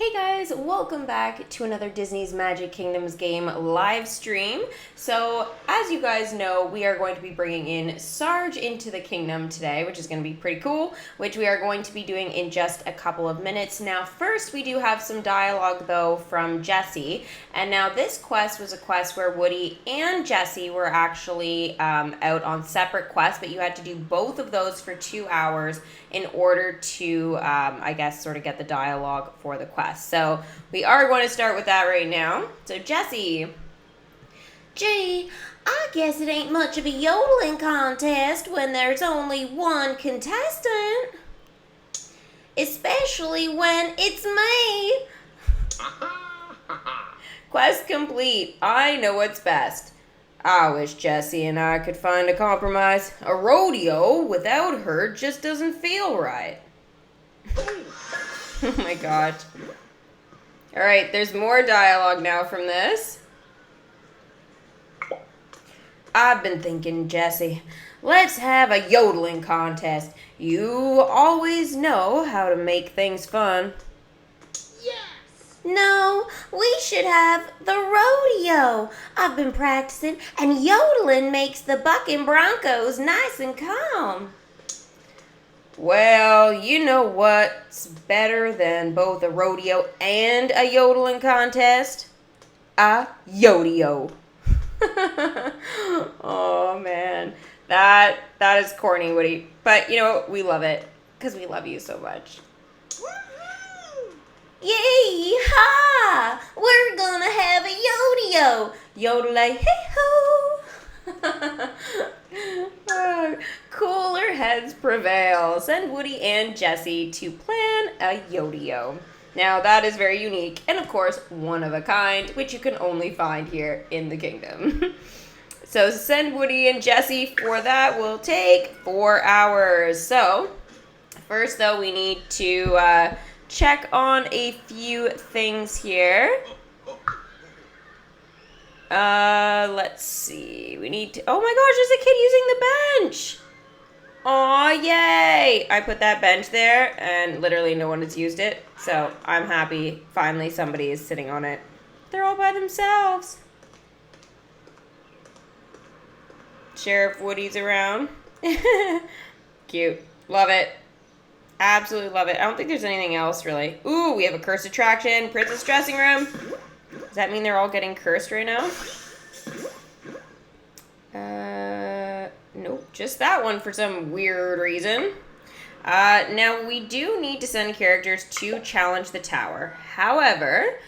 Hey guys, welcome back to another Disney's Magic Kingdoms game live stream. So, as you guys know, we are going to be bringing in Sarge into the kingdom today, which is going to be pretty cool, which we are going to be doing in just a couple of minutes. Now, first, we do have some dialogue, though, from Jessie. And now this quest was a quest where Woody and Jessie were actually out on separate quests, but you had to do both of those for 2 hours in order to, I guess, sort of get the dialogue for the quest. So we are going to start with that right now. So Jessie. Gee, I guess it ain't much of a yodeling contest when there's only one contestant. Especially when it's me. Quest complete. I know what's best. I wish Jessie and I could find a compromise. A rodeo without her just doesn't feel right. Oh my gosh. Alright, there's more dialogue now from this. I've been thinking, Jessie, let's have a yodeling contest. You always know how to make things fun. No, we should have the rodeo. I've been practicing, and yodeling makes the bucking broncos nice and calm. Well, you know what's better than both a rodeo and a yodeling contest? A yodeo. Oh man, that is corny, Woody. But you know what? We love it because we love you so much. Yee-haw! We're gonna have a yodeo. Yodel-ay-hey-ho. Cooler heads prevail. Send Woody and Jessie to plan a yodeo. Now that is very unique and of course one of a kind, which you can only find here in the kingdom. So send Woody and Jessie for that will take 4 hours. So first though we need to check on a few things here. Let's see. We need to... Oh my gosh, there's a kid using the bench. Aw, yay! I put that bench there, and literally no one has used it. So I'm happy finally somebody is sitting on it. They're all by themselves. Sheriff Woody's around. Cute. Love it. Absolutely love it. I don't think there's anything else, really. Ooh, we have a cursed attraction. Princess dressing room. Does that mean they're all getting cursed right now? Nope. Just that one for some weird reason. Now, we do need to send characters to challenge the tower. However,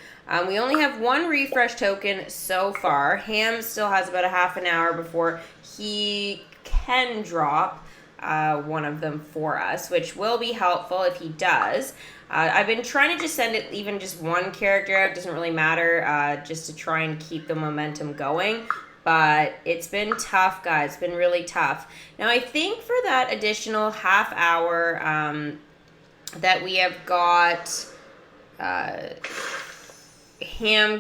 we only have one refresh token so far. Ham still has about a half an hour before he can drop one of them for us, which will be helpful if he does. I've been trying to just send it even just one character out. It doesn't really matter, just to try and keep the momentum going. But it's been tough, guys. It's been really tough. Now, I think for that additional half hour that we have got Ham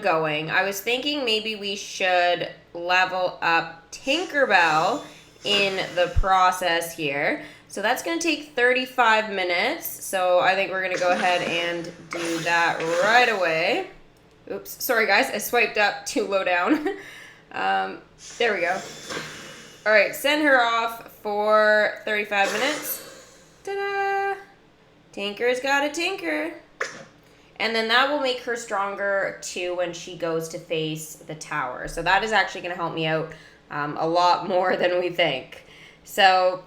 going, I was thinking maybe we should level up Tinkerbell in the process here. So that's going to take 35 minutes. So I think we're going to go ahead and do that right away. Oops. Sorry, guys. I swiped up too low down. There we go. All right. Send her off for 35 minutes. Ta-da! Tinker's got a tinker. And then that will make her stronger, too, when she goes to face the tower. So that is actually going to help me out a lot more than we think. So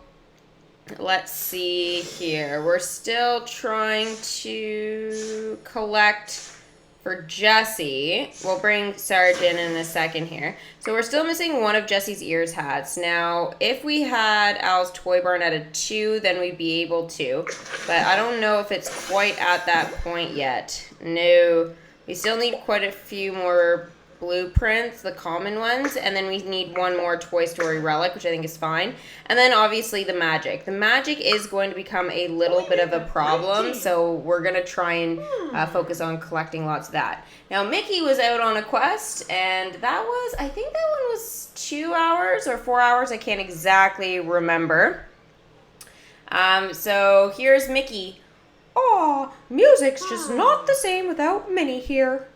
let's see here. We're still trying to collect for Jessie. We'll bring Sarge in a second here. So we're still missing one of Jessie's ears hats. Now, if we had Al's Toy Barn at a 2, then we'd be able to. But I don't know if it's quite at that point yet. No. We still need quite a few more blueprints, the common ones, and then we need one more Toy Story relic, which I think is fine. And then obviously the magic. The magic is going to become a little bit of a problem, so we're going to try and focus on collecting lots of that. Now, Mickey was out on a quest, and that was, I think that one was 2 hours or 4 hours. I can't exactly remember. So here's Mickey. Music's just not the same without Minnie here.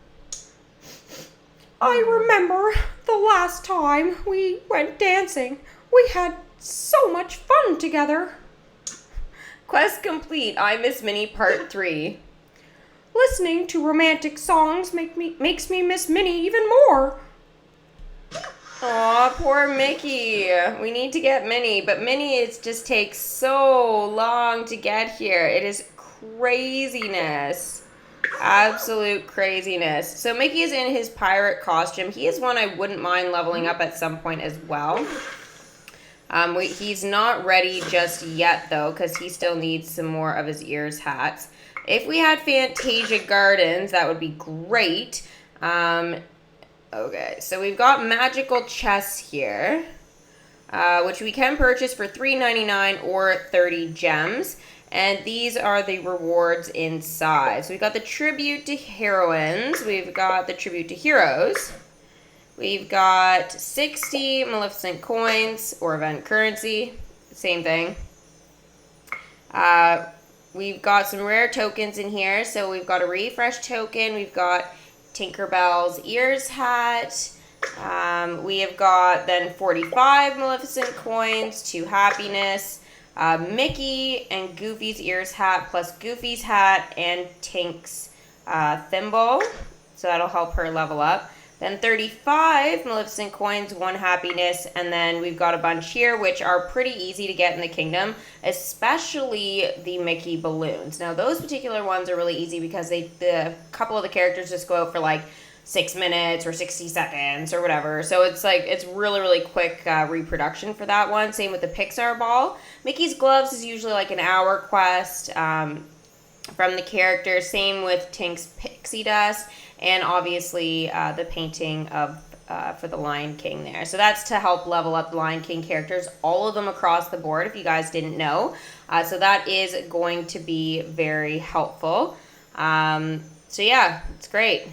I remember the last time we went dancing. We had so much fun together. Quest complete. I Miss Minnie Part 3. Listening to romantic songs makes me miss Minnie even more. Aw, poor Mickey. We need to get Minnie, but Minnie, it just takes so long to get here. It is craziness. Absolute craziness. So Mickey is in his pirate costume. He is one I wouldn't mind leveling up at some point as well. He's not ready just yet, though, because he still needs some more of his ears hats. If we had Fantasia Gardens, that would be great. Okay, so we've got magical chests here, which we can purchase for $3.99 or 30 gems. And these are the rewards inside. So we've got the tribute to heroines. We've got the tribute to heroes. We've got 60 Maleficent coins or event currency. Same thing. We've got some rare tokens in here. So we've got a refresh token. We've got Tinkerbell's ears hat. We have got then 45 Maleficent coins, 2 happiness. Mickey and Goofy's ears hat plus Goofy's hat and Tink's thimble. So that'll help her level up. Then 35 Maleficent coins, 1 happiness, and then we've got a bunch here which are pretty easy to get in the kingdom, especially the Mickey balloons. Now those particular ones are really easy because the couple of the characters just go out for like 6 minutes or 60 seconds or whatever. So it's really, really quick reproduction for that one. Same with the Pixar ball. Mickey's gloves is usually like an hour quest from the character. Same with Tink's pixie dust. And obviously the painting of for the Lion King there. So that's to help level up the Lion King characters, all of them across the board, if you guys didn't know. So that is going to be very helpful. So yeah, it's great.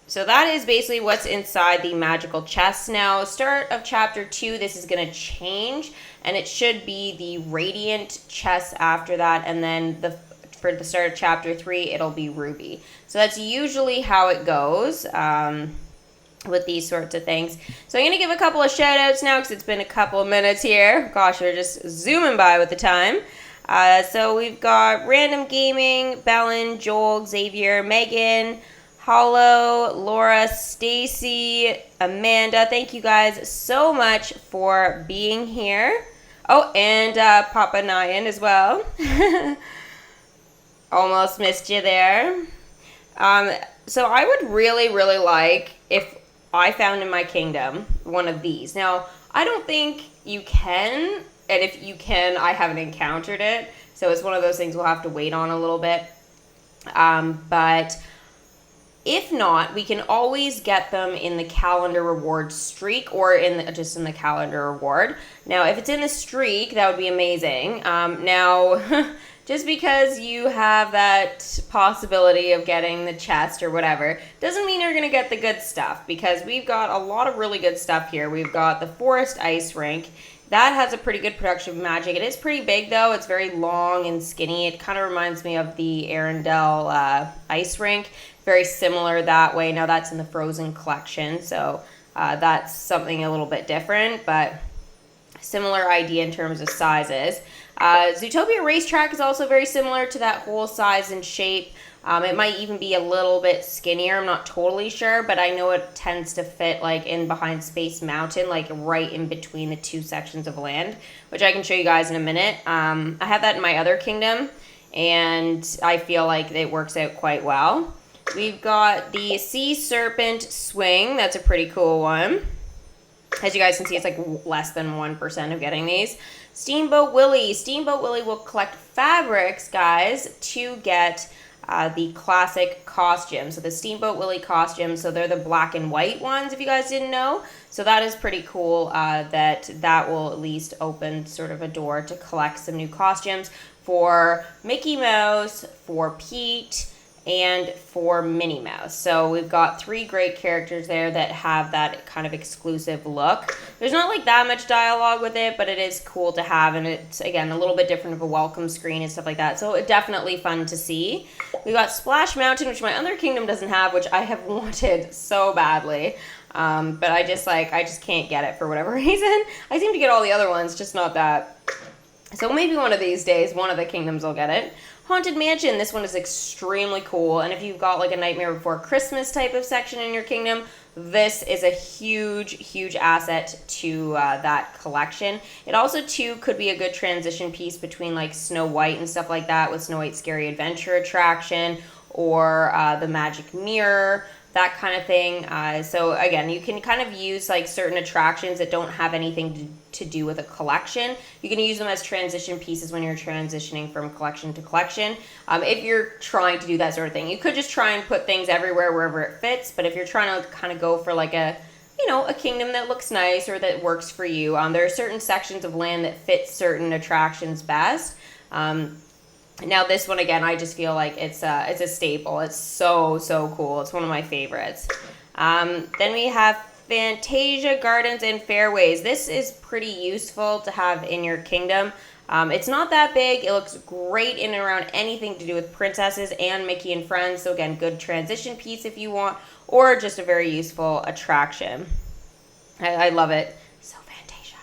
So that is basically what's inside the magical chest. Now, start of chapter 2, this is going to change, and it should be the radiant chest after that, and then for the start of chapter 3, it'll be ruby. So that's usually how it goes with these sorts of things. So I'm going to give a couple of shout outs now because it's been a couple of minutes here. Gosh, we're just zooming by with the time. So we've got Random Gaming, Bellin, Joel, Xavier, Megan, Hollow, Laura, Stacy, Amanda. Thank you guys so much for being here. Oh, and Papa Nyan as well. Almost missed you there. So I would really, really like if I found in my kingdom one of these. Now, I don't think you can, and if you can, I haven't encountered it. So it's one of those things we'll have to wait on a little bit. But if not, we can always get them in the calendar reward streak or just in the calendar reward. Now, if it's in the streak, that would be amazing. Now, just because you have that possibility of getting the chest or whatever, doesn't mean you're going to get the good stuff, because we've got a lot of really good stuff here. We've got the Forest Ice Rink. That has a pretty good production of magic. It is pretty big, though. It's very long and skinny. It kind of reminds me of the Arendelle Ice Rink. Very similar that way. Now, that's in the Frozen collection, so that's something a little bit different, but similar idea in terms of sizes. Zootopia Racetrack is also very similar to that whole size and shape. It might even be a little bit skinnier. I'm not totally sure, but I know it tends to fit like in behind Space Mountain, like right in between the two sections of land, which I can show you guys in a minute. I have that in my other kingdom, and I feel like it works out quite well. We've got the Sea Serpent Swing. That's a pretty cool one. As you guys can see, it's like less than 1% of getting these. Steamboat Willie. Steamboat Willie will collect fabrics, guys, to get the classic costumes. So the Steamboat Willie costumes, so they're the black and white ones, if you guys didn't know. So that is pretty cool that will at least open sort of a door to collect some new costumes for Mickey Mouse, for Pete, and for Minnie Mouse. So we've got 3 great characters there that have that kind of exclusive look. There's not like that much dialogue with it, but it is cool to have, and it's, again, a little bit different of a welcome screen and stuff like that. So it's definitely fun to see. We got Splash Mountain, which my other kingdom doesn't have, which I have wanted so badly. But I just can't get it for whatever reason. I seem to get all the other ones, just not that. So maybe one of these days, one of the kingdoms will get it. Haunted Mansion, this one is extremely cool, and if you've got like a Nightmare Before Christmas type of section in your kingdom, this is a huge asset to that collection. It also too could be a good transition piece between like Snow White and stuff like that, with Snow White's Scary Adventure attraction, or the Magic Mirror, that kind of thing. So again, you can kind of use like certain attractions that don't have anything to do with a collection. You can use them as transition pieces when you're transitioning from collection to collection. If you're trying to do that sort of thing, you could just try and put things everywhere wherever it fits. But if you're trying to kind of go for like a kingdom that looks nice or that works for you, there are certain sections of land that fit certain attractions best. Now this one, again, I just feel like it's a staple. It's so cool. It's one of my favorites. Then we have Fantasia Gardens and Fairways. This is pretty useful to have in your kingdom. It's not that big. It looks great in and around anything to do with princesses and Mickey and Friends. So again, good transition piece if you want, or just a very useful attraction. I love it. So Fantasia.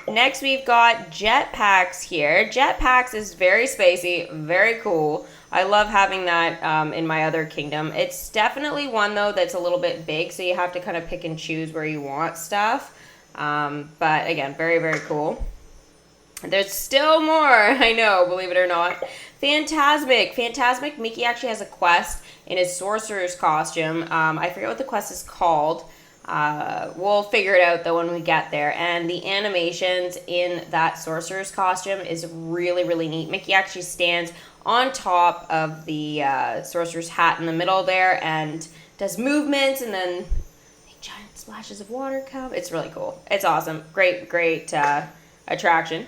Next we've got jetpacks here. Jetpacks is very spacey, very cool. I love having that in my other kingdom. It's definitely one though that's a little bit big, so you have to kind of pick and choose where you want stuff. But again, very cool. There's still more, I know, believe it or not. Phantasmic, Mickey actually has a quest in his sorcerer's costume. I forget what the quest is called. We'll figure it out though when we get there. And the animations in that sorcerer's costume is really neat. Mickey actually stands on top of the sorcerer's hat in the middle there and does movements, and then giant splashes of water come. It's really cool. It's awesome. Great attraction.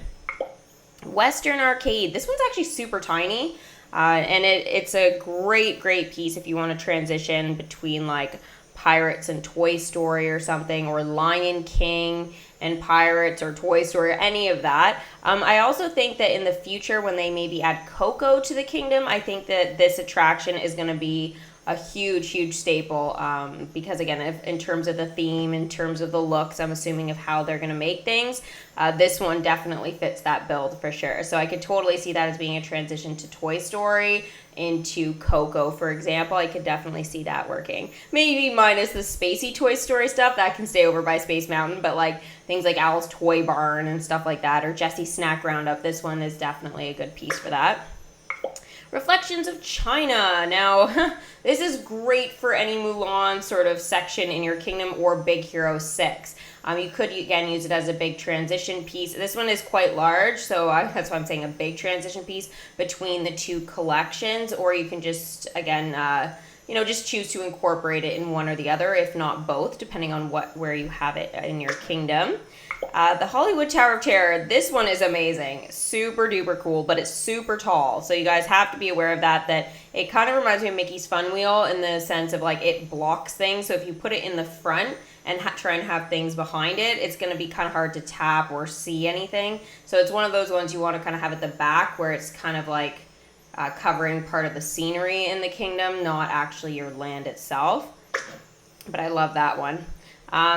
Western Arcade. This one's actually super tiny, and it's a great piece if you want to transition between like Pirates and Toy Story or something, or Lion King and Pirates, or Toy Story, or any of that. I also think that in the future, when they maybe add Coco to the kingdom, I think that this attraction is going to be a huge staple, because again, in terms of the theme, in terms of the looks, I'm assuming of how they're going to make things, this one definitely fits that build for sure. So I could totally see that as being a transition to Toy Story, into Coco, for example. I could definitely see that working. Maybe minus the spacey Toy Story stuff, that can stay over by Space Mountain, but like things like Owl's Toy Barn and stuff like that, or Jessie's Snack Roundup, this one is definitely a good piece for that. Reflections of China. Now, this is great for any Mulan sort of section in your kingdom, or Big Hero 6. You could, again, use it as a big transition piece. This one is quite large, so that's why I'm saying a big transition piece between the two collections, or you can just, again, just choose to incorporate it in one or the other, if not both, depending on where you have it in your kingdom. The Hollywood Tower of Terror, this one is amazing. Super duper cool, but it's super tall. So you guys have to be aware of that it kind of reminds me of Mickey's Fun Wheel in the sense of like it blocks things. So if you put it in the front and try and have things behind it, it's going to be kind of hard to tap or see anything. So it's one of those ones you want to kind of have at the back, where it's kind of like covering part of the scenery in the kingdom, not actually your land itself. But I love that one.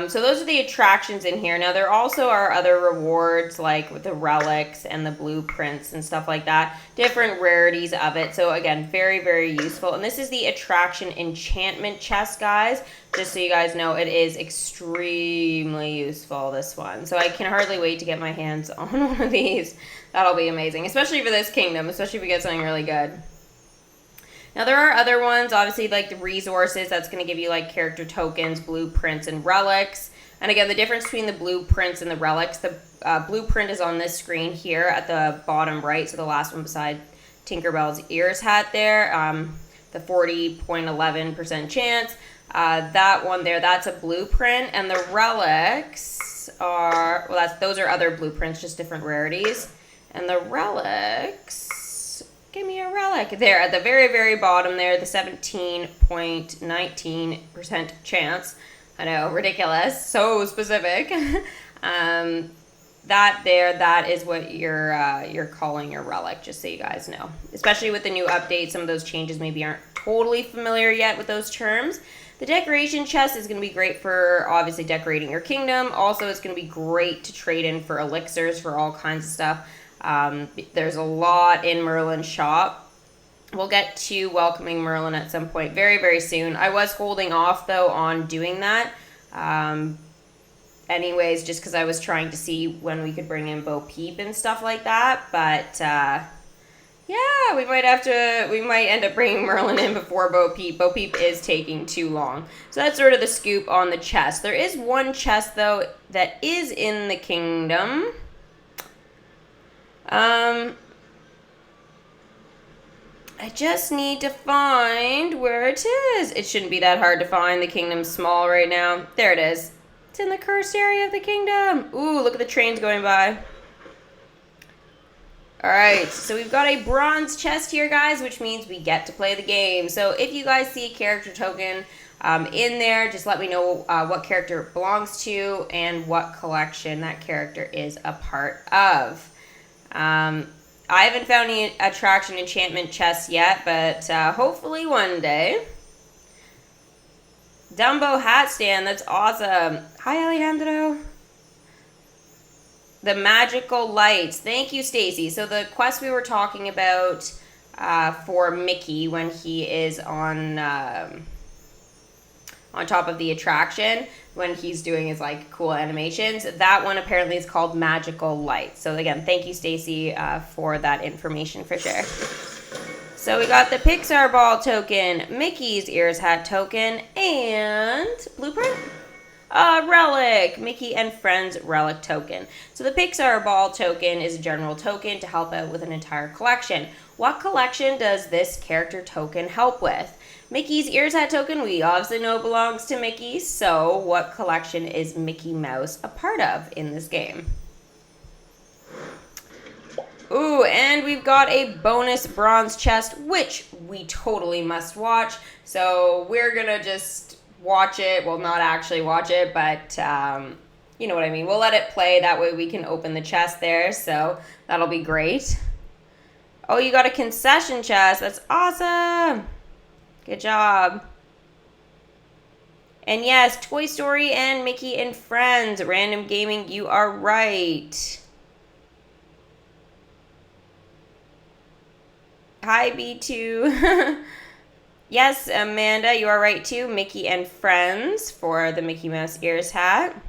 So those are the attractions in here. Now there also are other rewards, like with the relics and the blueprints and stuff like that. Different rarities of it. So again, very useful. And this is the attraction enchantment chest, guys. Just so you guys know, it is extremely useful, this one. So I can hardly wait to get my hands on one of these. That'll be amazing, especially for this kingdom, especially if we get something really good. Now there are other ones, obviously, like the resources. That's going to give you like character tokens, blueprints, and relics. And again, the difference between the blueprints and the relics, the blueprint is on this screen here at the bottom right, so the last one beside Tinkerbell's ears hat there, the 40.11% chance. That one there, that's a blueprint, and the relics are, those are other blueprints, just different rarities. And the relics Give me a relic. There, at the very, very bottom there, the 17.19% chance. I know, ridiculous. So specific. That is what you're calling your relic, just so you guys know. Especially with the new update, some of those changes maybe aren't totally familiar yet with those terms. The decoration chest is going to be great for obviously decorating your kingdom. Also, it's going to be great to trade in for elixirs for all kinds of stuff. There's a lot in Merlin's shop. We'll get to welcoming Merlin at some point very, very soon. I was holding off, though, on doing that. Anyways, just because I was trying to see when we could bring in Bo Peep and stuff like that. But, yeah, we might end up bringing Merlin in before Bo Peep. Bo Peep is taking too long. So that's sort of the scoop on the chest. There is one chest, though, that is in the kingdom. I just need to find where it is. It shouldn't be that hard to find. The kingdom's small right now. There it is. It's in the cursed area of the kingdom. Ooh, look at the trains going by. Alright, so we've got a bronze chest here, guys, which means we get to play the game. So if you guys see a character token in there, just let me know what character it belongs to and what collection that character is a part of. I haven't found any attraction enchantment chests yet, but hopefully one day. Dumbo hat stand, that's awesome. Hi, Alejandro. The magical lights. Thank you, Stacy. So the quest we were talking about for Mickey when he is on top of the attraction, when he's doing his like cool animations, that one apparently is called magical lights. So again, thank you, Stacy, for that information for sure. So we got the Pixar ball token, Mickey's ears hat token, and blueprint? Relic, Mickey and Friends relic token. So the Pixar ball token is a general token to help out with an entire collection. What collection does this character token help with? Mickey's ears hat token, we obviously know belongs to Mickey, so what collection is Mickey Mouse a part of in this game? Ooh, and we've got a bonus bronze chest, which we totally must watch. So we're gonna just watch it. Well, not actually watch it, but you know what I mean. We'll let it play. That way we can open the chest there. So that'll be great. Oh, you got a concession chest. That's awesome. Good job. And yes, Toy Story and Mickey and Friends. Random Gaming, you are right. Hi, B2. Yes, Amanda, you are right too. Mickey and Friends for the Mickey Mouse ears hat.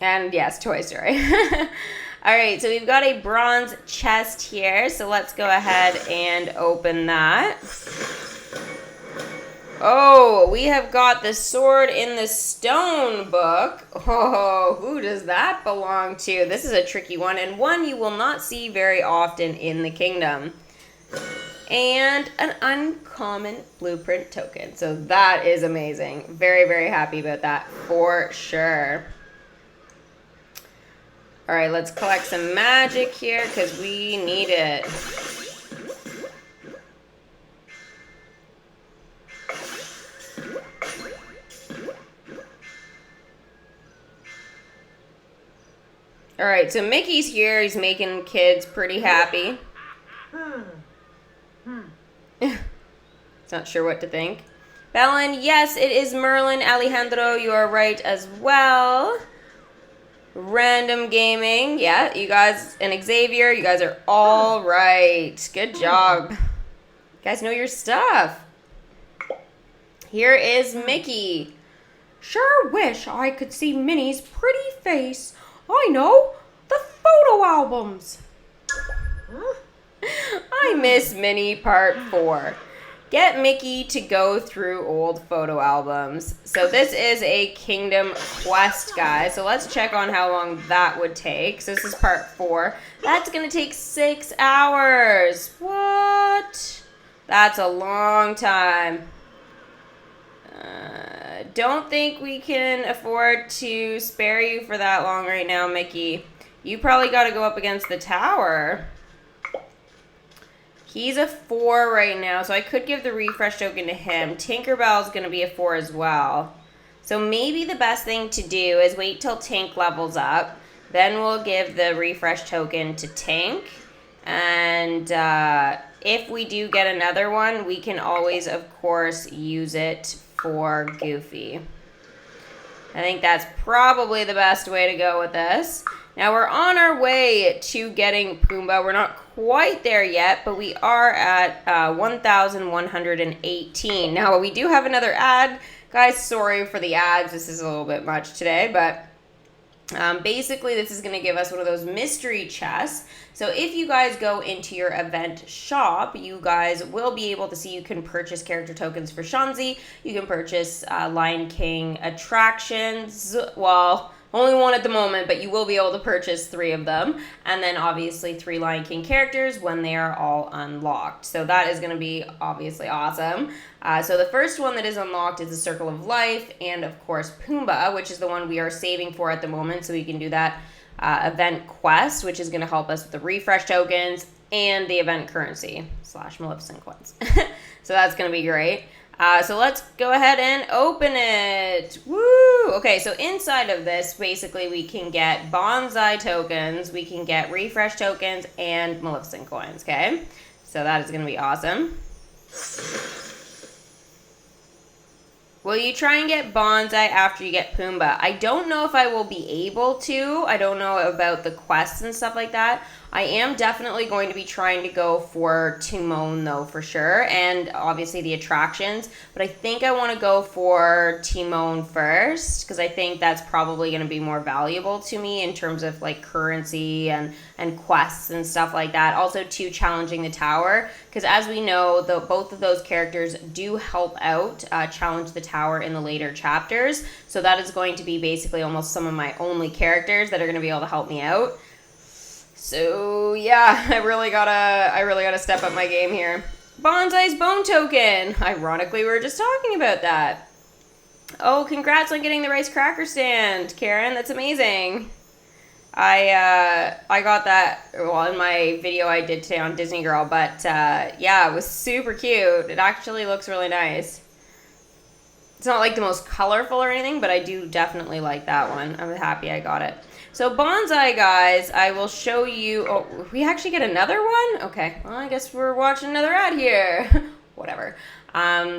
And yes, Toy Story. All right, so we've got a bronze chest here. So let's go ahead and open that. Oh, we have got the Sword in the Stone book. Oh, who does that belong to? This is a tricky one, and one you will not see very often in the kingdom. And an uncommon blueprint token. So that is amazing. Very, very happy about that for sure. All right, let's collect some magic here because we need it. All right, so Mickey's here. He's making kids pretty happy. He's not sure what to think. Belen, yes, it is Merlin. Alejandro, you are right as well. Random Gaming, yeah, you guys, and Xavier, you guys are all right. Good job. You guys know your stuff. Here is Mickey. Sure wish I could see Minnie's pretty face. I know, the photo albums. I miss Minnie Part 4. Get Mickey to go through old photo albums. So this is a kingdom quest, guys. So let's check on how long that would take. So this is Part 4. That's going to take 6 hours. What? That's a long time. Don't think we can afford to spare you for that long right now, Mickey. You probably got to go up against the tower. He's a 4 right now, so I could give the refresh token to him. Tinkerbell's going to be a 4 as well. So maybe the best thing to do is wait till Tink levels up. Then we'll give the refresh token to Tink. And if we do get another one, we can always, of course, use it for Goofy. I think that's probably the best way to go with this. Now we're on our way to getting Pumbaa. We're not quite there yet, but we are at 1,118. Now we do have another ad. Guys, sorry for the ads. This is a little bit much today, but basically this is going to give us one of those mystery chests. So if you guys go into your event shop, you guys will be able to see you can purchase character tokens for Shanzi. You can purchase Lion King attractions. Well, only one at the moment, but you will be able to purchase 3 of them. And then obviously 3 Lion King characters when they are all unlocked. So that is going to be obviously awesome. So the first one that is unlocked is the Circle of Life and of course Pumbaa, which is the one we are saving for at the moment. So we can do that event quest, which is going to help us with the refresh tokens and the event currency / Maleficent coins. So that's going to be great. So let's go ahead and open it. Woo! Okay, so inside of this, basically we can get bonsai tokens, we can get refresh tokens, and Maleficent coins, okay? So that is going to be awesome. Will you try and get bonsai after you get Pumbaa? I don't know if I will be able to. I don't know about the quests and stuff like that. I am definitely going to be trying to go for Timon though, for sure, and obviously the attractions, but I think I want to go for Timon first because I think that's probably going to be more valuable to me in terms of like currency and quests and stuff like that. Also too, challenging the tower, because as we know, both of those characters do help out challenge the tower in the later chapters, so that is going to be basically almost some of my only characters that are going to be able to help me out. So yeah, I really gotta step up my game here. Bonsai's bone token. Ironically, we were just talking about that. Oh, congrats on getting the rice cracker stand, Karen. That's amazing. I got that, well, in my video I did today on Disney Girl, but yeah, it was super cute. It actually looks really nice. It's not like the most colorful or anything, but I do definitely like that one. I'm happy I got it. So bonsai, guys, I will show you. Oh, we actually get another one? Okay, well, I guess we're watching another ad here. Whatever.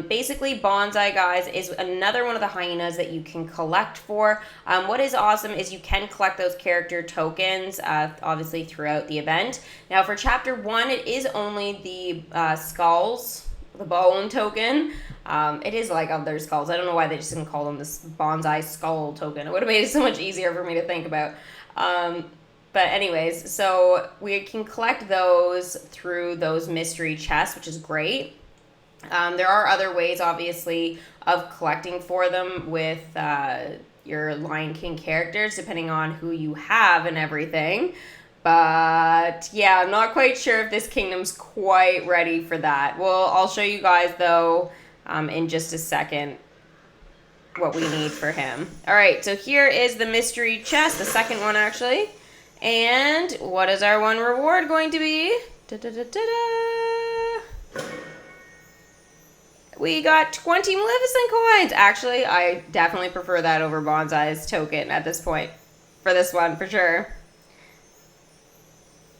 Basically, bonsai, guys, is another one of the hyenas that you can collect for. What is awesome is you can collect those character tokens, obviously, throughout the event. Now, for Chapter 1, it is only the skulls, the bone token. It is like other skulls. I don't know why they just didn't call them this bonsai skull token. It would have made it so much easier for me to think about. But anyways, so we can collect those through those mystery chests, which is great. There are other ways, obviously, of collecting for them with your Lion King characters, depending on who you have and everything. But yeah, I'm not quite sure if this kingdom's quite ready for that. Well, I'll show you guys, though, in just a second what we need for him. All right, so here is the mystery chest, the second one, actually. And what is our one reward going to be? Da-da-da-da-da. We got 20 Maleficent coins. Actually, I definitely prefer that over Bonsai's token at this point. For this one, for sure.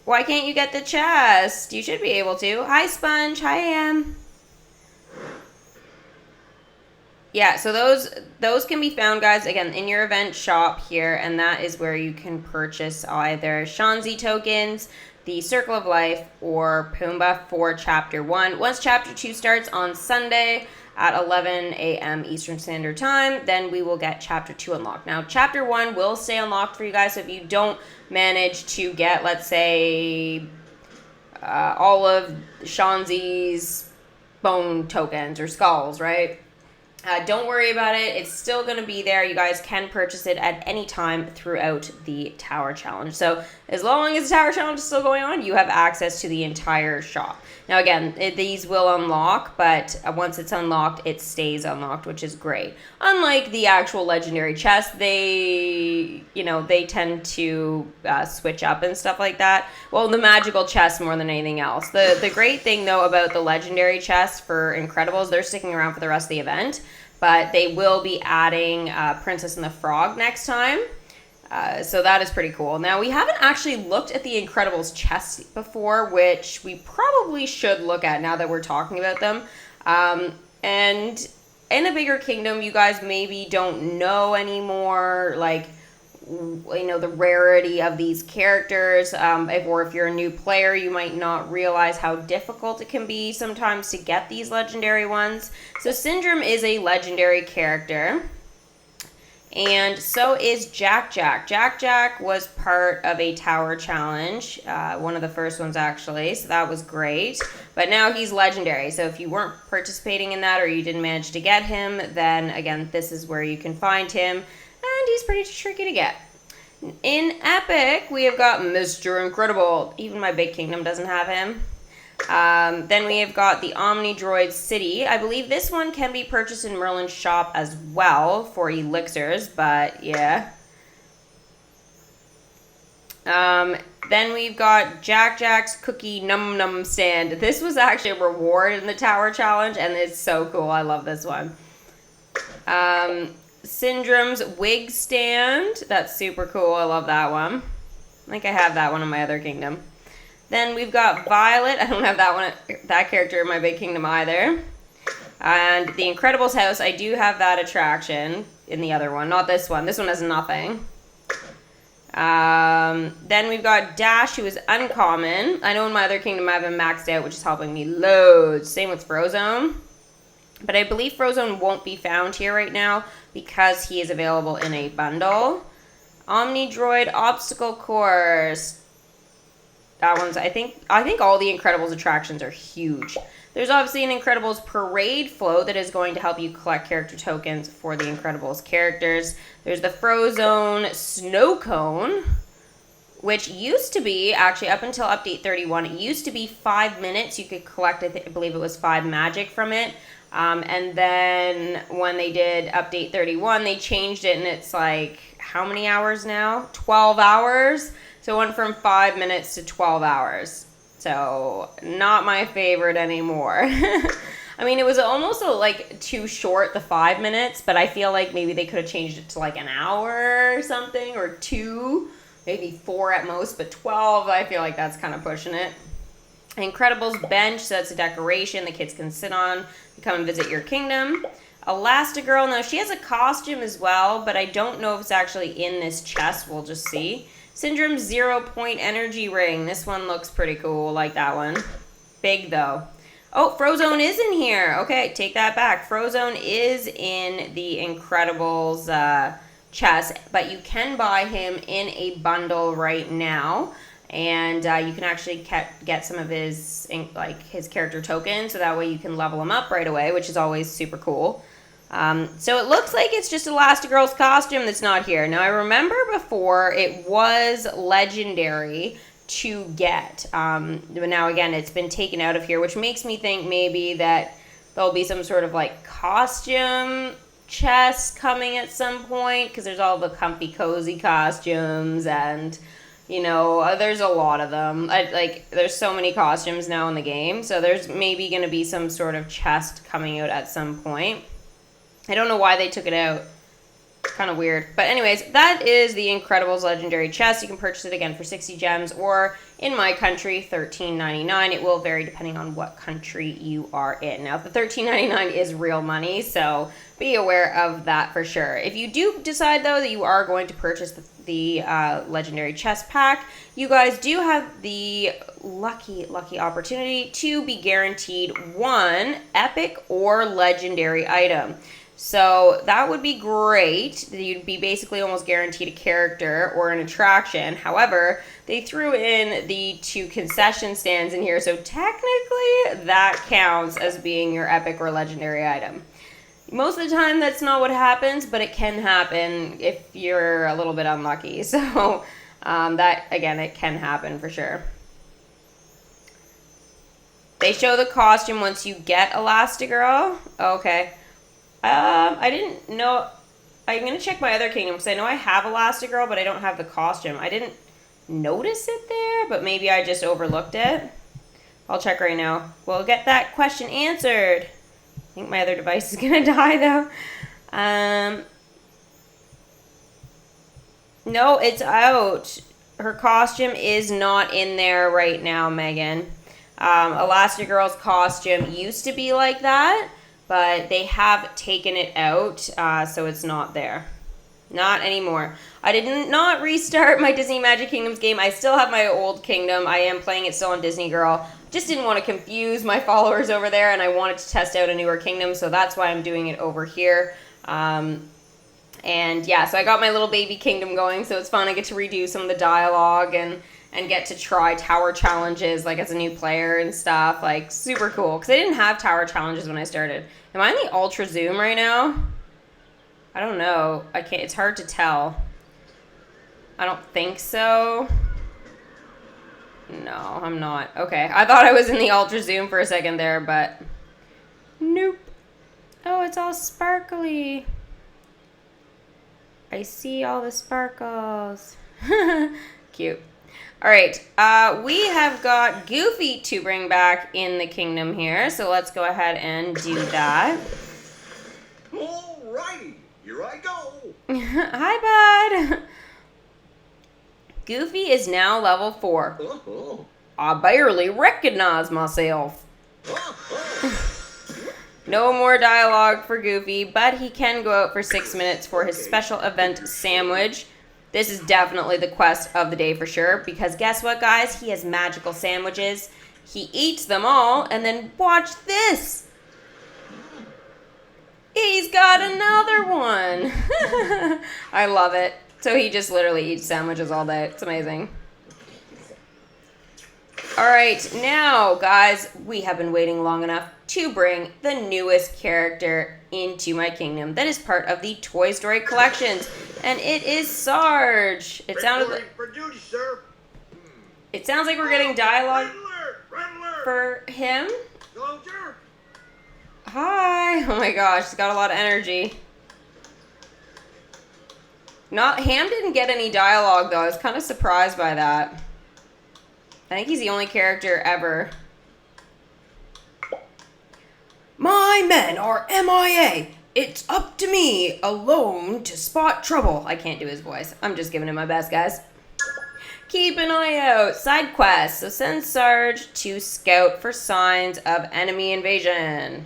Why can't you get the chest? You should be able to. Hi, Sponge. Hi, Am. Yeah, so those can be found, guys, again, in your event shop here, and that is where you can purchase either Shanzi tokens, the Circle of Life, or Pumbaa for Chapter 1. Once Chapter 2 starts on Sunday at 11 a.m. Eastern Standard Time, then we will get Chapter 2 unlocked. Now, Chapter 1 will stay unlocked for you guys, so if you don't manage to get, let's say, all of Shanzi's bone tokens or skulls, right? Don't worry about it. It's still going to be there. You guys can purchase it at any time throughout the Tower Challenge. So as long as the tower challenge is still going on, you have access to the entire shop. Now again, these will unlock, but once it's unlocked, it stays unlocked, which is great. Unlike the actual legendary chests, they tend to switch up and stuff like that. Well, the magical chests more than anything else. The great thing though about the legendary chests for Incredibles, they're sticking around for the rest of the event, but they will be adding Princess and the Frog next time. So that is pretty cool. Now, we haven't actually looked at the Incredibles chests before, which we probably should look at now that we're talking about them. And in a bigger kingdom, you guys maybe don't know anymore, like, the rarity of these characters. Or if you're a new player, you might not realize how difficult it can be sometimes to get these legendary ones. So Syndrome is a legendary character. And so is Jack Jack. Jack Jack was part of a tower challenge, one of the first ones actually, so that was great. But now he's legendary, so if you weren't participating in that or you didn't manage to get him, then again, this is where you can find him, and he's pretty tricky to get. In Epic, we have got Mr. Incredible. Even my big kingdom doesn't have him. Then we have got the Omni Droid City. I believe this one can be purchased in Merlin's shop as well for elixirs, but yeah. Then we've got Jack Jack's Cookie Num Num Stand. This was actually a reward in the Tower Challenge, and it's so cool. I love this one. Syndrome's Wig Stand. That's super cool. I love that one. I think I have that one in my other kingdom. Then we've got Violet. I don't have that character in my big kingdom either. And the Incredibles house, I do have that attraction in the other one. Not this one. This one has nothing. Then we've got Dash, who is uncommon. I know in my other kingdom I have him maxed out, which is helping me loads. Same with Frozone. But I believe Frozone won't be found here right now because he is available in a bundle. Omni Droid Obstacle Course. That one's, I think all the Incredibles attractions are huge. There's obviously an Incredibles parade float that is going to help you collect character tokens for the Incredibles characters. There's the Frozone Snow Cone, which used to be, actually up until update 31, it used to be 5 minutes. You could collect, I believe it was 5 magic from it. And then when they did update 31, they changed it, and it's like, how many hours now? 12 hours? So it went from 5 minutes to 12 hours. So not my favorite anymore. I mean, it was almost like too short, the 5 minutes, but I feel like maybe they could have changed it to like an hour or something, or 2, maybe 4 at most, but 12, I feel like that's kind of pushing it. Incredibles bench, so that's a decoration the kids can sit on to come and visit your kingdom. Elastigirl, now she has a costume as well, but I don't know if it's actually in this chest. We'll just see. Syndrome's 0 Point Energy Ring. This one looks pretty cool. Like that one. Big though. Oh, Frozone is in here. Okay, take that back. Frozone is in the Incredibles chest, but you can buy him in a bundle right now. And you can actually get some of his character tokens, so that way you can level him up right away, which is always super cool. So it looks like it's just Elastigirl's costume that's not here. Now, I remember before it was legendary to get. But now, again, it's been taken out of here, which makes me think maybe that there'll be some sort of like costume chest coming at some point, because there's all the comfy, cozy costumes, and there's a lot of them. There's so many costumes now in the game, so there's maybe going to be some sort of chest coming out at some point. I don't know why they took it out. Kind of weird. But anyways, that is the Incredibles Legendary Chest. You can purchase it again for 60 gems, or in my country, $13.99. It will vary depending on what country you are in. Now, the $13.99 is real money, so be aware of that for sure. If you do decide, though, that you are going to purchase the Legendary Chest Pack, you guys do have the lucky opportunity to be guaranteed one epic or legendary item. So that would be great. You'd be basically almost guaranteed a character or an attraction. However, they threw in the 2 concession stands in here, so technically that counts as being your epic or legendary item. Most of the time that's not what happens, but it can happen if you're a little bit unlucky. So That, again, it can happen for sure. They show the costume once you get Elastigirl. Okay. I didn't know. I'm going to check my other kingdom because I know I have Elastigirl, but I don't have the costume. I didn't notice it there, but maybe I just overlooked it. I'll check right now. We'll get that question answered. I think my other device is going to die, though. No, it's out. Her costume is not in there right now, Megan. Elastigirl's costume used to be like that, but they have taken it out, so it's not there. Not anymore. I did not restart my Disney Magic Kingdoms game. I still have my old kingdom. I am playing it still on Disney Girl. Just didn't want to confuse my followers over there, and I wanted to test out a newer kingdom, so that's why I'm doing it over here. And yeah, so I got my little baby kingdom going, so it's fun. I get to redo some of the dialogue and get to try tower challenges, like, as a new player and stuff. Like, super cool, because I didn't have tower challenges when I started. Am I in the ultra zoom right now? I don't know. I can't. It's hard to tell. I don't think so. No, I'm not. Okay, I thought I was in the ultra zoom for a second there, but nope. Oh, it's all sparkly. I see all the sparkles. Cute. All right, we have got Goofy to bring back in the kingdom here, so let's go ahead and do that. Alrighty, here I go. Hi, bud. Goofy is now level 4. Uh-huh. I barely recognize myself. No more dialogue for Goofy, but he can go out for 6 minutes for his special event sandwich. This is definitely the quest of the day for sure, because guess what, guys? He has magical sandwiches. He eats them all, and then watch this. He's got another one. I love it. So he just literally eats sandwiches all day. It's amazing. All right, now, guys, we have been waiting long enough to bring the newest character into my kingdom that is part of the Toy Story collections, and it is Sarge. It sounded like for duty, sir. it sounds like we're getting dialogue Rattler. for him. Soldier. Hi. Oh my gosh, he's got a lot of energy. Ham didn't get any dialogue though. I was kind of surprised by that. I think he's the only character ever. My men are MIA. It's up to me alone to spot trouble. I can't do his voice. I'm just giving it my best, guys. Keep an eye out. Side quest. So send Sarge to scout for signs of enemy invasion.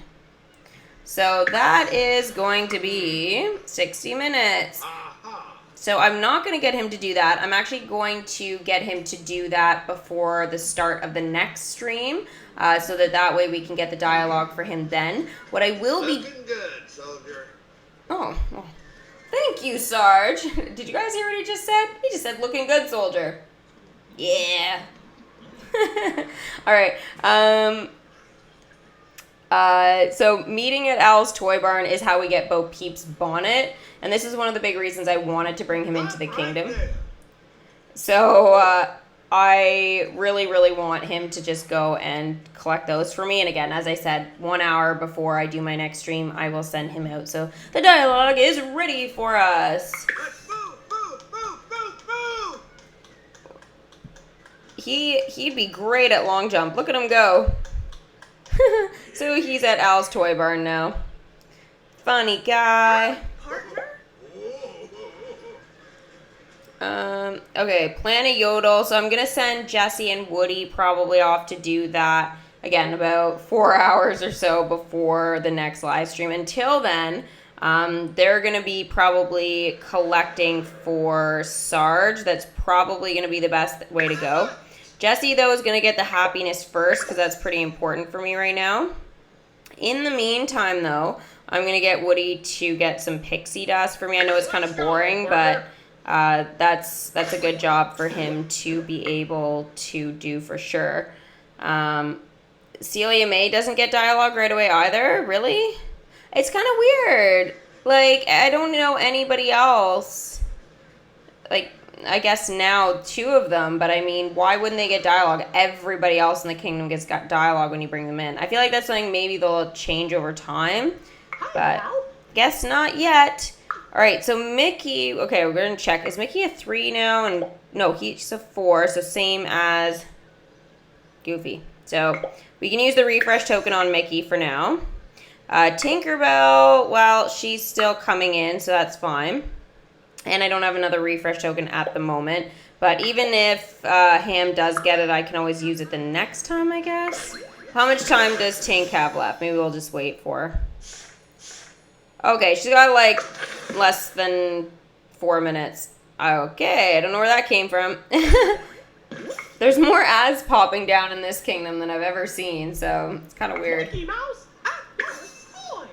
So that is going to be 60 minutes. So I'm not going to get him to do that. I'm actually going to get him to do that before the start of the next stream, so that way we can get the dialogue for him then. What I will be... Looking good, soldier. Oh, well, thank you, Sarge. Did you guys hear what he just said? He just said, looking good, soldier. Yeah. All right. So meeting at Al's Toy Barn is how we get Bo Peep's bonnet. And this is one of the big reasons I wanted to bring him into the kingdom. So I really, really want him to just go and collect those for me. And again, as I said, 1 hour before I do my next stream, I will send him out. So the dialogue is ready for us. Let's move. He'd be great at long jump. Look at him go. So he's at Al's Toy Barn now. Funny guy. Partner? Okay, plan a yodel. So I'm going to send Jesse and Woody probably off to do that, again, about 4 hours or so before the next live stream. Until then, they're going to be probably collecting for Sarge. That's probably going to be the best way to go. Jesse, though, is going to get the happiness first because that's pretty important for me right now. In the meantime, though, I'm going to get Woody to get some pixie dust for me. I know it's kind of boring, but that's a good job for him to be able to do for sure. Celia May doesn't get dialogue right away either. Really? It's kind of weird. Like, I don't know anybody else. Like, I guess now 2 of them, but I mean, why wouldn't they get dialogue? Everybody else in the kingdom gets got dialogue when you bring them in. I feel like that's something maybe they'll change over time, but guess not yet. All right, so Mickey, okay, we're going to check. Is Mickey a 3 now? And no, he's a 4, so same as Goofy. So we can use the refresh token on Mickey for now. Tinkerbell, well, she's still coming in, so that's fine. And I don't have another refresh token at the moment. But even if Ham does get it, I can always use it the next time, I guess. How much time does Tink have left? Maybe we'll just wait for her. Okay, she's got like less than 4 minutes. Okay, I don't know where that came from. There's more ads popping down in this kingdom than I've ever seen, so it's kind of weird. Mickey Mouse, boy.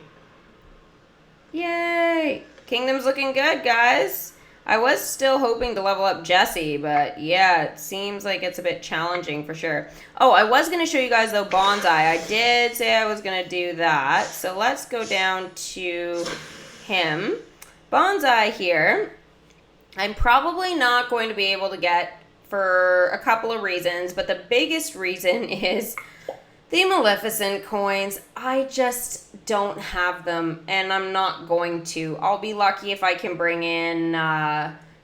Yay! Kingdom's looking good, guys. I was still hoping to level up Jessie, but yeah, it seems like it's a bit challenging for sure. Oh, I was going to show you guys, though, Bonsai. I did say I was going to do that. So let's go down to him. Bonsai here, I'm probably not going to be able to get for a couple of reasons, but the biggest reason is the Maleficent coins. I just don't have them, and I'm not going to. I'll be lucky if I can bring in,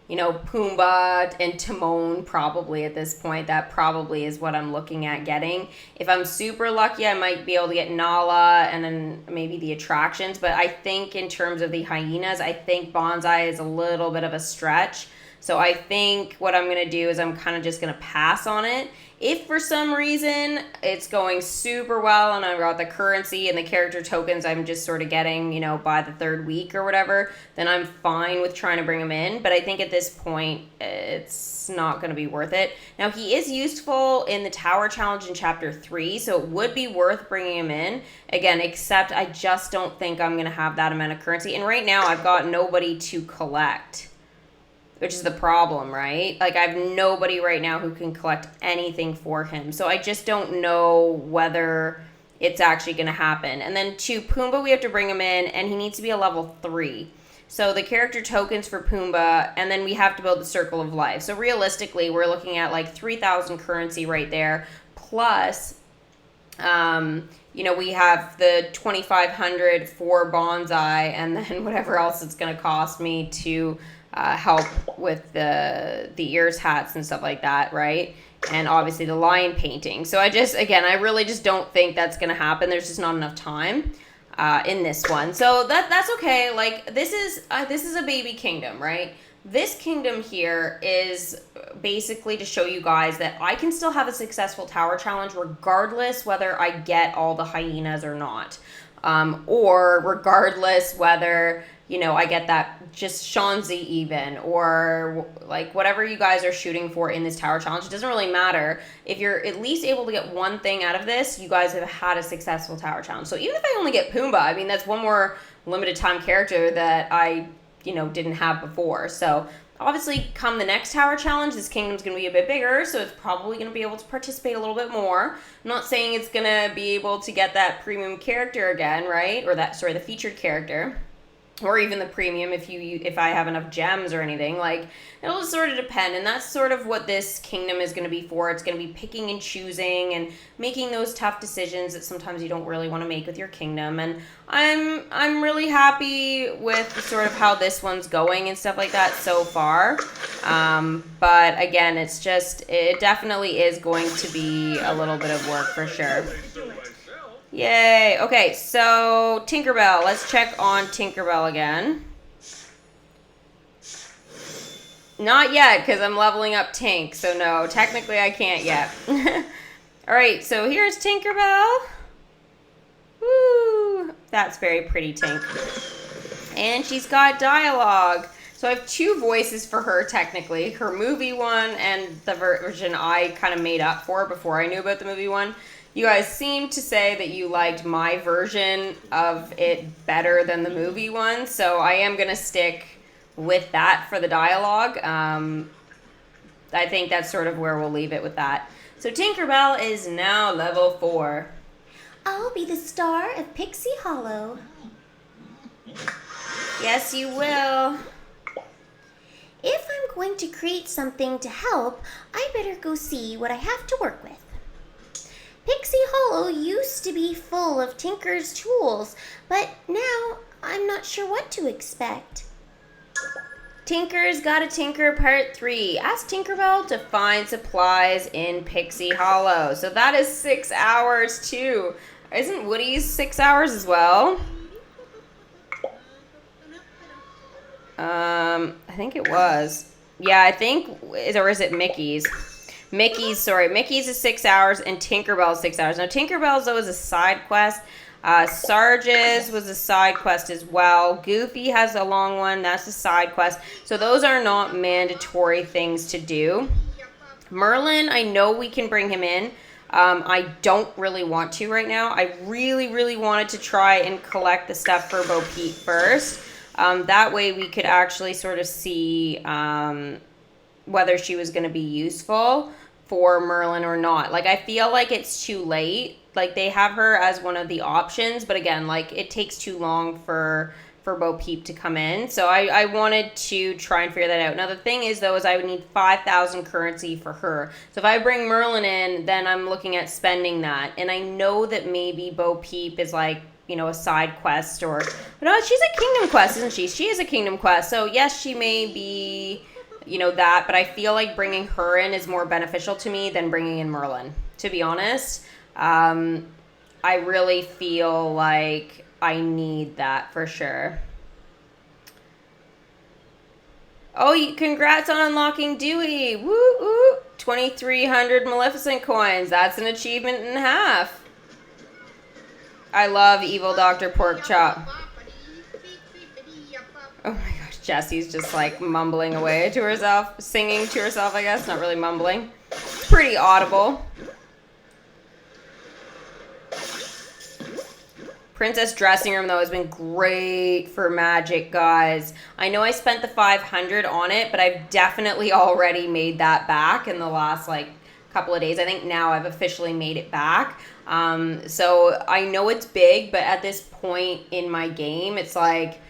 Pumbaa and Timon probably at this point. That probably is what I'm looking at getting. If I'm super lucky, I might be able to get Nala and then maybe the attractions, but I think in terms of the hyenas, I think Bonsai is a little bit of a stretch. So I think what I'm going to do is I'm kind of just going to pass on it. If for some reason it's going super well and I've got the currency and the character tokens I'm just sort of getting, by the 3rd week or whatever, then I'm fine with trying to bring him in. But I think at this point, it's not going to be worth it. Now, he is useful in the Tower Challenge in Chapter 3, so it would be worth bringing him in. Again, except I just don't think I'm going to have that amount of currency. And right now, I've got nobody to collect, which is the problem, right? Like, I have nobody right now who can collect anything for him. So I just don't know whether it's actually going to happen. And then to Pumbaa, we have to bring him in, and he needs to be a level 3. So the character tokens for Pumbaa, and then we have to build the Circle of Life. So realistically, we're looking at like 3,000 currency right there. Plus, we have the 2,500 for Bonsai, and then whatever else it's going to cost me to help with the ears, hats, and stuff like that, right? And obviously the lion painting. So I really just don't think that's going to happen. There's just not enough time in this one. So that's okay. Like, this is a baby kingdom, right? This kingdom here is basically to show you guys that I can still have a successful tower challenge regardless whether I get all the hyenas or not. Or regardless whether, I get that just Shanzi even, or like whatever you guys are shooting for in this tower challenge. It doesn't really matter. If you're at least able to get one thing out of this, you guys have had a successful tower challenge. So even if I only get Pumbaa, I mean, that's one more limited time character that I, didn't have before. So obviously come the next tower challenge, this kingdom's going to be a bit bigger, so it's probably going to be able to participate a little bit more. I'm not saying it's going to be able to get that premium character again, right? Or the featured character. Or even the premium if I have enough gems or anything. Like, it'll just sort of depend, and that's sort of what this kingdom is going to be for. It's going to be picking and choosing and making those tough decisions that sometimes you don't really want to make with your kingdom. And I'm really happy with sort of how this one's going and stuff like that so far. But again, it definitely is going to be a little bit of work for sure. Yay. Okay, so Tinkerbell. Let's check on Tinkerbell again. Not yet, because I'm leveling up Tink. So no, technically I can't yet. All right, so here's Tinkerbell. Woo! That's very pretty, Tink. And she's got dialogue. So I have 2 voices for her, technically. Her movie one and the version I kind of made up for before I knew about the movie one. You guys seem to say that you liked my version of it better than the movie one, so I am going to stick with that for the dialogue. I think that's sort of where we'll leave it with that. So Tinkerbell is now level 4. I'll be the star of Pixie Hollow. Yes, you will. if I'm going to create something to help, I better go see what I have to work with. Pixie Hollow used to be full of Tinker's tools, but now I'm not sure what to expect. Tinker's Gotta Tinker Part 3. Ask Tinkerbell to find supplies in Pixie Hollow. So that is 6 hours too. Isn't Woody's 6 hours as well? I think it was. Yeah, I think, or is it Mickey's? Mickey's is 6 hours and Tinkerbell's 6 hours. Now Tinkerbell's though is a side quest. Sarge's was a side quest as well. Goofy has a long one. That's a side quest. So those are not mandatory things to do. Merlin, I know we can bring him in. I don't really want to right now. I really wanted to try and collect the stuff for Bo Peep first. That way we could actually sort of see whether she was going to be useful for Merlin or not. Like, I feel like it's too late. Like, they have her as one of the options, but again, like, it takes too long for Bo Peep to come in. So I wanted to try and figure that out. Now, the thing is, though, is I would need 5,000 currency for her. So if I bring Merlin in, then I'm looking at spending that. And I know that maybe Bo Peep is like, you know, a side quest or... No, she's a kingdom quest, isn't she? She is a kingdom quest. So, yes, she may be, you know, that. But I feel like bringing her in is more beneficial to me than bringing in Merlin, to be honest. I really feel like I need that for sure. Oh, congrats on unlocking Dewey. Woo woo. 2,300 Maleficent coins. That's an achievement and a half. I love Evil Dr. Porkchop. Oh my gosh, Jessie's just like mumbling away to herself, singing to herself, I guess, not really mumbling. Pretty audible. Princess Dressing Room, though, has been great for magic, guys. I know I spent the 500 on it, but I've definitely already made that back in the last, like, couple of days. I think now I've officially made it back. So I know it's big, but at this point in my game, it's like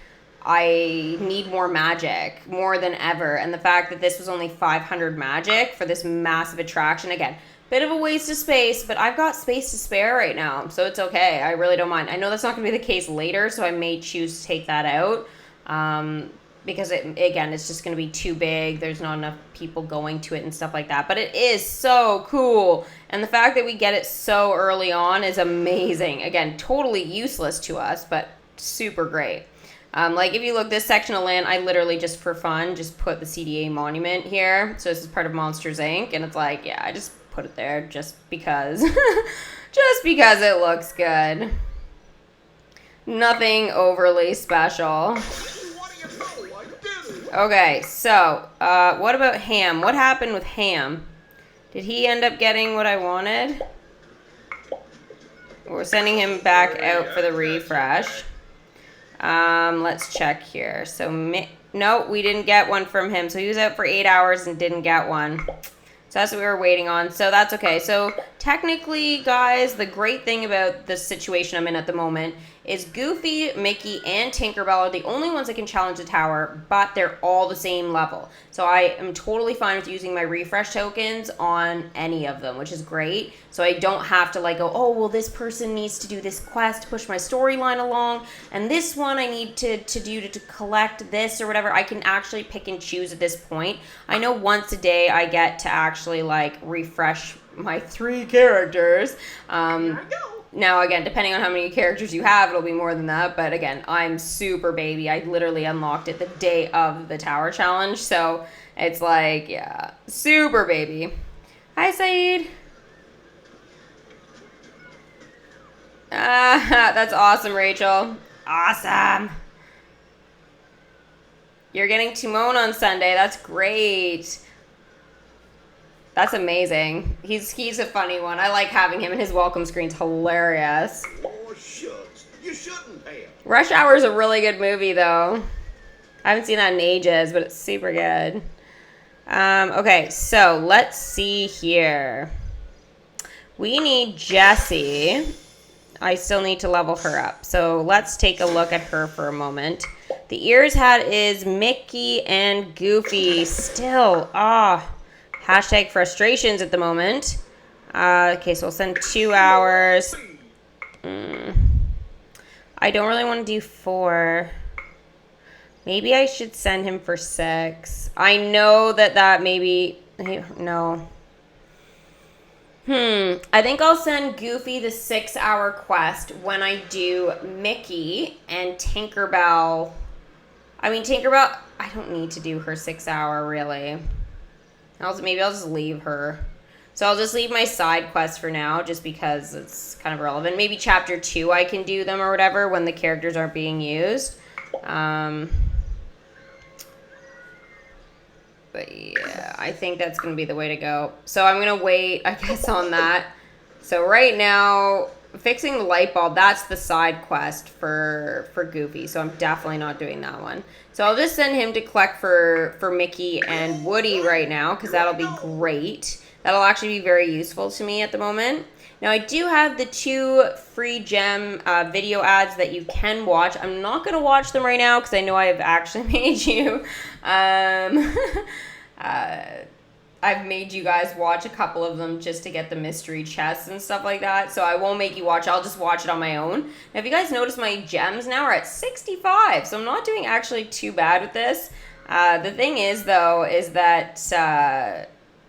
I need more magic, more than ever. And the fact that this was only 500 magic for this massive attraction, again, bit of a waste of space, but I've got space to spare right now, so it's okay. I really don't mind. I know that's not going to be the case later, so I may choose to take that out because, it's just going to be too big. There's not enough people going to it and stuff like that, but it is so cool, and the fact that we get it so early on is amazing. Again, totally useless to us, but super great. Like, if you look, this section of land, I literally just for fun just put the CDA monument here, so this is part of Monsters, Inc., and it's like, yeah, I just put it there just because it looks good. Nothing overly special. Okay, so what about Ham? What happened with Ham? Did he end up getting what I wanted? We're sending him back out for the refresh. Let's check here. So no, we didn't get one from him, so he was out for 8 hours and didn't get one. So that's what we were waiting on. So that's okay. So technically, guys, the great thing about the situation I'm in at the moment is Goofy, Mickey, and Tinkerbell are the only ones that can challenge the tower, but they're all the same level. So I am totally fine with using my refresh tokens on any of them, which is great. So I don't have to like go, oh, well, this person needs to do this quest to push my storyline along, and this one I need to do to collect this or whatever. I can actually pick and choose at this point. I know once a day I get to actually like refresh my 3 characters. Now, again, depending on how many characters you have, it'll be more than that. But again, I'm super baby. I literally unlocked it the day of the tower challenge. So it's like, yeah, super baby. Hi, Saeed. That's awesome, Rachel. Awesome. You're getting Timon on Sunday. That's great. That's amazing. He's a funny one. I like having him, and his welcome screen's hilarious. Oh, shucks. You shouldn't have. Rush Hour is a really good movie, though. I haven't seen that in ages, but it's super good. Okay, so let's see here. We need Jessie. I still need to level her up. So let's take a look at her for a moment. The ears hat is Mickey and Goofy. Still, hashtag frustrations at the moment. Okay, so we'll send 2 hours. I don't really want to do 4. Maybe I should send him for 6. I know that maybe... No. I think I'll send Goofy the 6-hour quest when I do Mickey and Tinkerbell. I mean, Tinkerbell, I don't need to do her 6-hour, really. Maybe I'll just leave her. So I'll just leave my side quest for now, just because it's kind of relevant. Maybe chapter 2 I can do them or whatever when the characters aren't being used. But yeah, I think that's going to be the way to go. So I'm going to wait, I guess, on that. So right now, fixing the light bulb, that's the side quest for Goofy. So I'm definitely not doing that one. So I'll just send him to collect for Mickey and Woody right now, because that'll be great. That'll actually be very useful to me at the moment. Now, I do have the 2 free gem video ads that you can watch. I'm not going to watch them right now because I know I have actually made you. I've made you guys watch a couple of them just to get the mystery chests and stuff like that. So I won't make you watch. I'll just watch it on my own. Now, if you guys notice, my gems now are at 65. So I'm not doing actually too bad with this. The thing is, though, is that...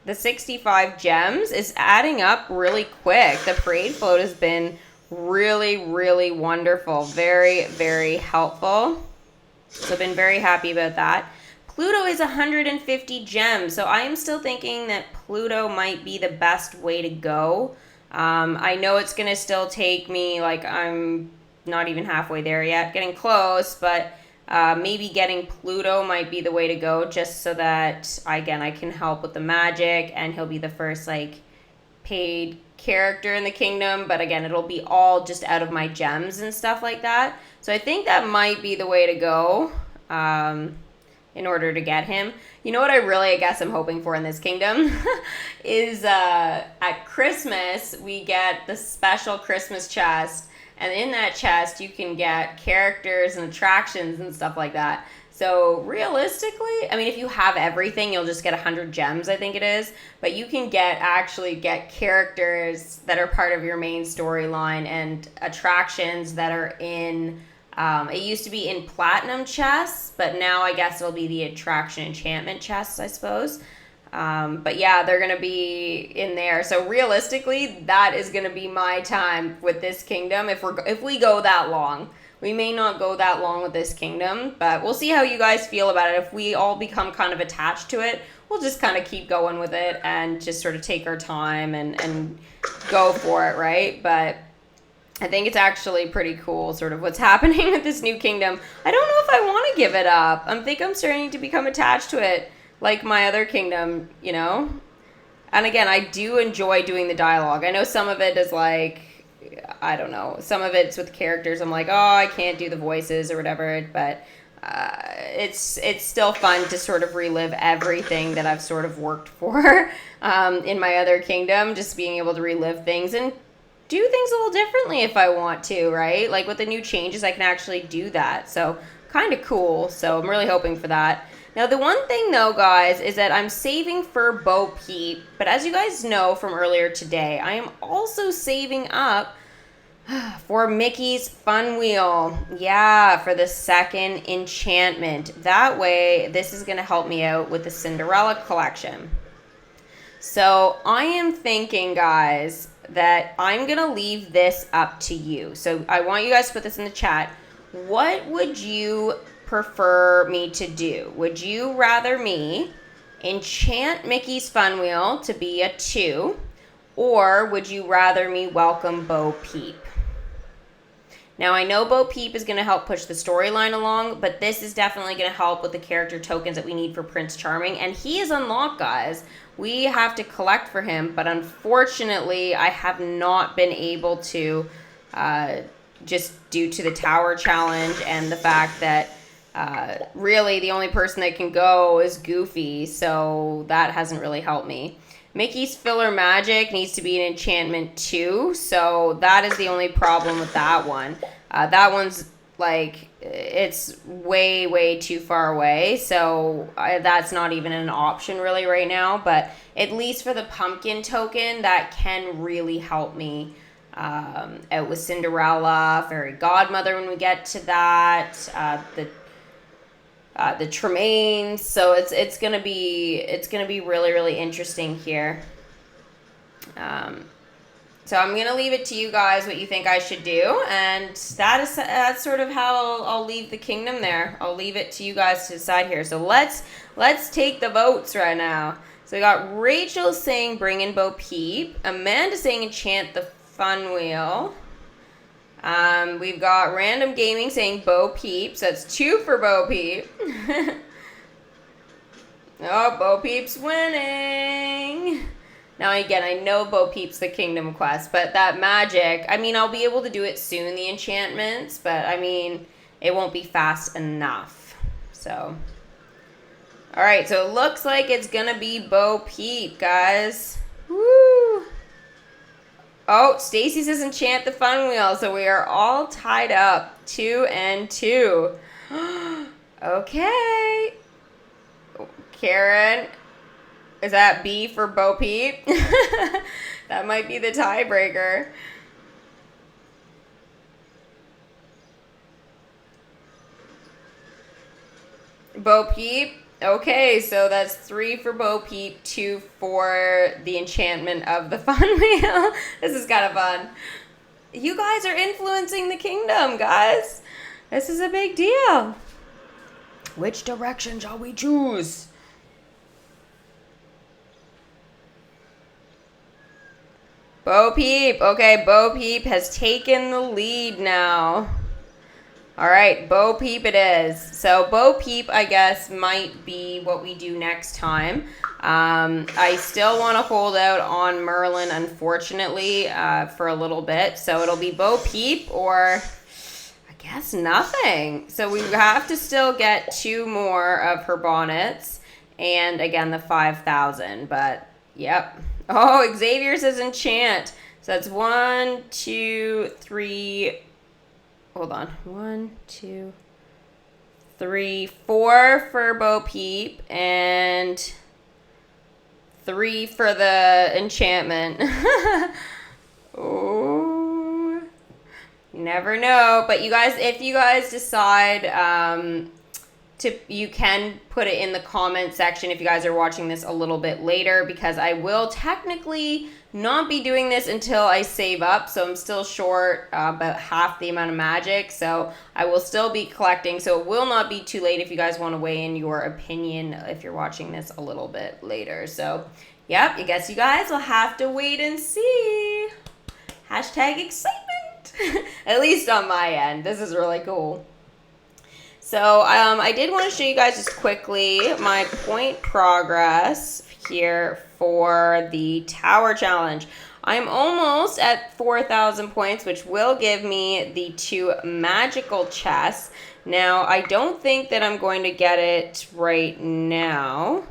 the 65 gems is adding up really quick. The parade float has been really, really wonderful. Very, very helpful. So I've been very happy about that. Pluto is 150 gems. So I am still thinking that Pluto might be the best way to go. I know it's going to still take me, like, I'm not even halfway there yet. Getting close, but... maybe getting Pluto might be the way to go, just so that, again, I can help with the magic, and he'll be the first, like, paid character in the kingdom. But again, it'll be all just out of my gems and stuff like that. So I think that might be the way to go in order to get him. You know what I guess I'm hoping for in this kingdom is at Christmas, we get the special Christmas chest. And in that chest, you can get characters and attractions and stuff like that. So realistically, I mean, if you have everything, you'll just get 100 gems, I think it is. But you can actually get characters that are part of your main storyline and attractions that are in... it used to be in platinum chests, but now I guess it'll be the attraction enchantment chests, I suppose. But yeah, they're going to be in there. So realistically, that is going to be my time with this kingdom. If we go that long, we may not go that long with this kingdom, but we'll see how you guys feel about it. If we all become kind of attached to it, we'll just kind of keep going with it and just sort of take our time and go for it, right? But I think it's actually pretty cool, sort of what's happening with this new kingdom. I don't know if I want to give it up. I think I'm starting to become attached to it. Like my other kingdom, you know? And again, I do enjoy doing the dialogue. I know some of it is like, I don't know. Some of it's with characters. I'm like, oh, I can't do the voices or whatever. But it's still fun to sort of relive everything that I've sort of worked for in my other kingdom. Just being able to relive things and do things a little differently if I want to, right? Like with the new changes, I can actually do that. So kind of cool. So I'm really hoping for that. Now, the one thing, though, guys, is that I'm saving for Bo Peep. But as you guys know from earlier today, I am also saving up for Mickey's Fun Wheel. Yeah, for the second enchantment. That way, this is going to help me out with the Cinderella collection. So I am thinking, guys, that I'm going to leave this up to you. So I want you guys to put this in the chat. What would you prefer me to do? Would you rather me enchant Mickey's Fun Wheel to be a 2, or would you rather me welcome Bo Peep? Now, I know Bo Peep is going to help push the storyline along, but this is definitely going to help with the character tokens that we need for Prince Charming, and he is unlocked, guys. We have to collect for him, but unfortunately, I have not been able to, just due to the tower challenge and the fact that really, the only person that can go is Goofy, so that hasn't really helped me. Mickey's Filler Magic needs to be an enchantment too, so that is the only problem with that one. That one's Like, it's way, way too far away. So that's not even an option really right now. But at least for the pumpkin token, that can really help me out with Cinderella, Fairy Godmother when we get to that, the Tremaines. So it's gonna be really, really interesting here. So I'm gonna leave it to you guys what you think I should do, and that's sort of how I'll leave the kingdom there. I'll leave it to you guys to decide here. So let's take the votes right now. So we got Rachel saying bring in Bo Peep, Amanda saying enchant the fun wheel. We've got Random Gaming saying Bo Peep, so that's 2 for Bo Peep. Oh, Bo Peep's winning. Now, again, I know Bo Peep's the Kingdom Quest, but that magic, I mean, I'll be able to do it soon, the enchantments, but, I mean, it won't be fast enough. So, all right, so it looks like it's going to be Bo Peep, guys. Woo! Oh, Stacy says enchant the fun wheel, so we are all tied up, 2 and 2. Okay. Karen... Is that B for Bo Peep? That might be the tiebreaker. Bo Peep. Okay, so that's 3 for Bo Peep, 2 for the enchantment of the fun wheel. This is kind of fun. You guys are influencing the kingdom, guys. This is a big deal. Which direction shall we choose? Bo Peep. Okay, Bo Peep has taken the lead now. All right, Bo Peep it is. So Bo Peep, I guess, might be what we do next time. I still want to hold out on Merlin, unfortunately, for a little bit. So it'll be Bo Peep or, I guess, nothing. So we have to still get 2 more of her bonnets. And, again, the 5,000. But, yep. Oh, Xavier says enchant. So that's 1, 2, 3. Hold on. 1, 2, 3, 4 for Bo Peep and 3 for the enchantment. Oh, you never know. But you guys, if you guys decide you can put it in the comment section if you guys are watching this a little bit later, because I will technically not be doing this until I save up, so I'm still short about half the amount of magic, so I will still be collecting, so it will not be too late if you guys want to weigh in your opinion if you're watching this a little bit later. So yep, I guess you guys will have to wait and see. Hashtag excitement. At least on my end. This is really cool. So I did want to show you guys just quickly my point progress here for the Tower Challenge. I'm almost at 4,000 points, which will give me the 2 magical chests. Now, I don't think that I'm going to get it right now.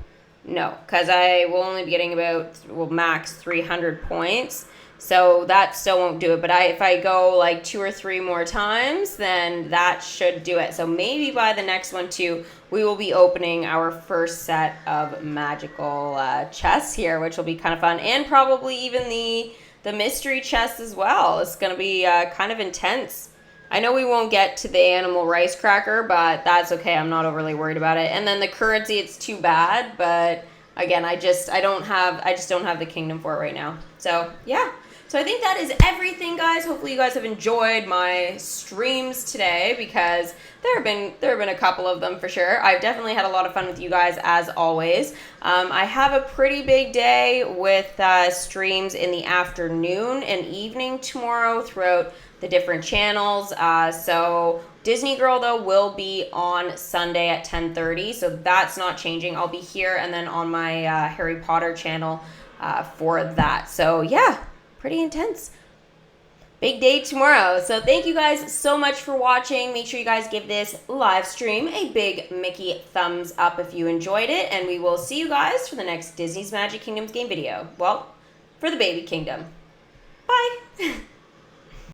No, because I will only be getting about, max 300 points. So that still won't do it. But if I go like 2 or 3 more times, then that should do it. So maybe by the next one too, we will be opening our first set of magical chests here, which will be kind of fun. And probably even the mystery chest as well. It's going to be kind of intense. I know we won't get to the animal rice cracker, but that's okay. I'm not overly worried about it. And then the currency, it's too bad. But again, I just don't have the kingdom for it right now. So yeah. So I think that is everything, guys. Hopefully you guys have enjoyed my streams today, because there have been a couple of them for sure. I've definitely had a lot of fun with you guys as always. I have a pretty big day with streams in the afternoon and evening tomorrow throughout the different channels. So Disney Girl though will be on Sunday at 10:30, so that's not changing. I'll be here and then on my Harry Potter channel for that. So yeah. Pretty intense. Big day tomorrow. So thank you guys so much for watching. Make sure you guys give this live stream a big Mickey thumbs up if you enjoyed it. And we will see you guys for the next Disney's Magic Kingdoms game video. Well, for the Baby Kingdom. Bye.